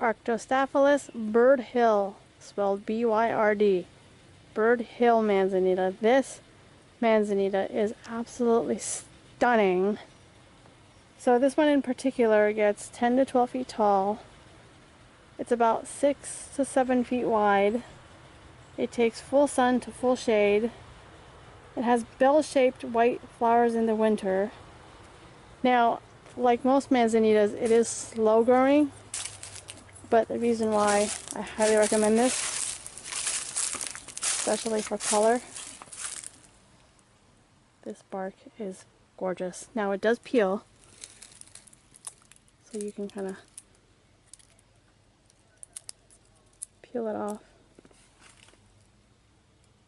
Arctostaphylos Bird Hill, spelled B-Y-R-D. Bird Hill manzanita. This manzanita is absolutely stunning. So this one in particular gets 10 to 12 feet tall. It's about 6 to 7 feet wide. It takes full sun to full shade. It has bell-shaped white flowers in the winter. Now, like most manzanitas, it is slow growing, but the reason why I highly recommend this, especially for color, this bark is gorgeous. Now it does peel, so you can kind of peel it off.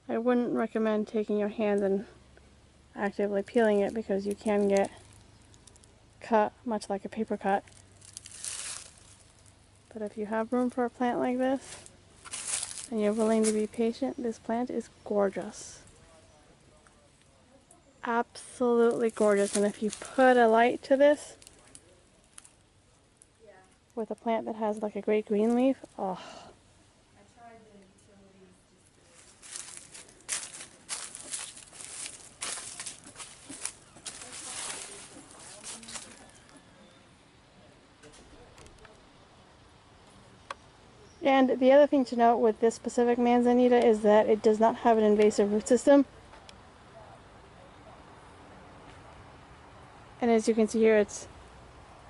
I wouldn't recommend taking your hands and actively peeling it because you can get cut, much like a paper cut. But if you have room for a plant like this, and you're willing to be patient, this plant is gorgeous. Absolutely gorgeous. And if you put a light to this, with a plant that has like a great green leaf, oh. And the other thing to note with this specific manzanita is that it does not have an invasive root system. And as you can see here, it's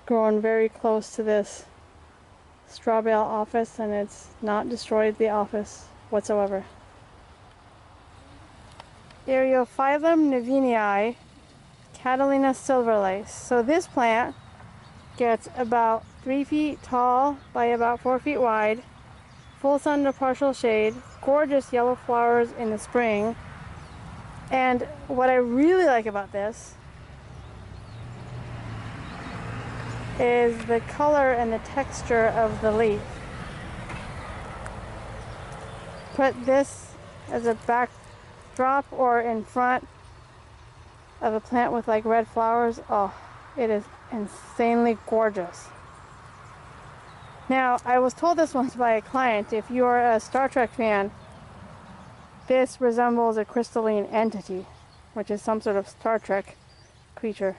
grown very close to this straw bale office, and it's not destroyed the office whatsoever. Eriophyllum nivinii, Catalina silverlace. So this plant gets about 3 feet tall by about 4 feet wide. Full sun to partial shade, gorgeous yellow flowers in the spring. And what I really like about this is the color and the texture of the leaf. Put this as a backdrop or in front of a plant with like red flowers. Oh, it is insanely gorgeous. Now, I was told this once by a client, if you are a Star Trek fan, this resembles a crystalline entity, which is some sort of Star Trek creature.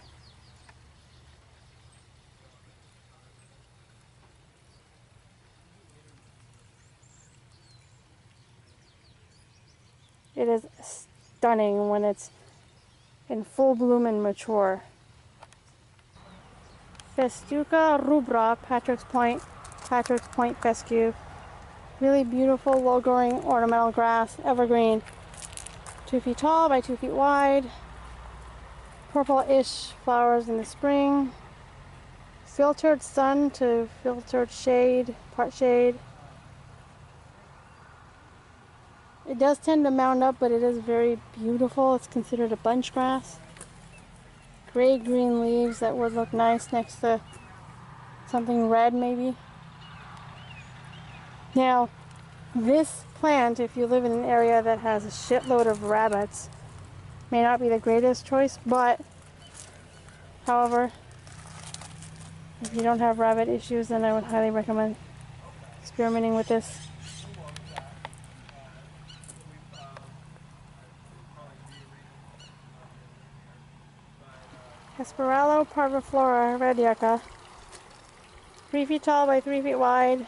It is stunning when it's in full bloom and mature. Festuca rubra, Patrick's Point fescue. Really beautiful, low-growing ornamental grass, evergreen. 2 feet tall by 2 feet wide. Purple-ish flowers in the spring. Filtered sun to filtered shade, part shade. It does tend to mound up, but it is very beautiful. It's considered a bunch grass. Gray-green leaves that would look nice next to something red maybe. Now, this plant, if you live in an area that has a shitload of rabbits, may not be the greatest choice, but however, if you don't have rabbit issues, then I would highly recommend experimenting with this. Hesperalo parviflora red yucca. 3 feet tall by 3 feet wide.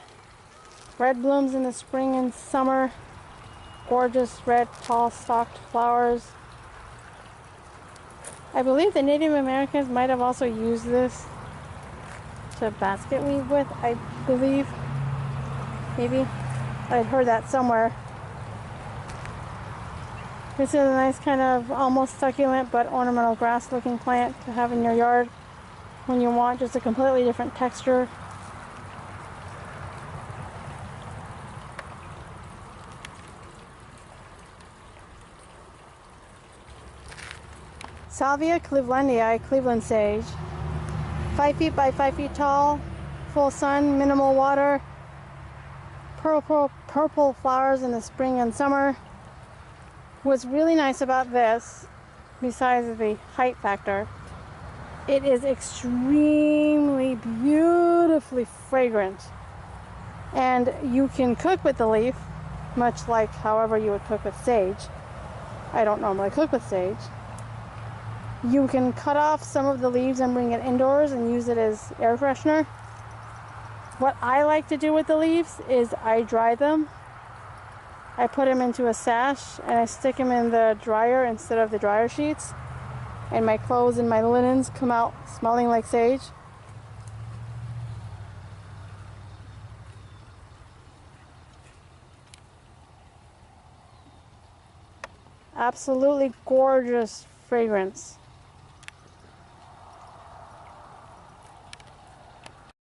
Red blooms in the spring and summer. Gorgeous red tall stalked flowers. I believe the Native Americans might have also used this to basket weave with, I believe. Maybe. I'd heard that somewhere. This is a nice kind of almost succulent but ornamental grass looking plant to have in your yard when you want just a completely different texture. Salvia clevelandii, Cleveland sage. 5 feet by 5 feet tall, full sun, minimal water, purple flowers in the spring and summer. What's really nice about this, besides the height factor, it is extremely beautifully fragrant. And you can cook with the leaf, much like however you would cook with sage. I don't normally cook with sage. You can cut off some of the leaves and bring it indoors and use it as air freshener. What I like to do with the leaves is I dry them. I put them into a sash and I stick them in the dryer instead of the dryer sheets. And my clothes and my linens come out smelling like sage. Absolutely gorgeous fragrance.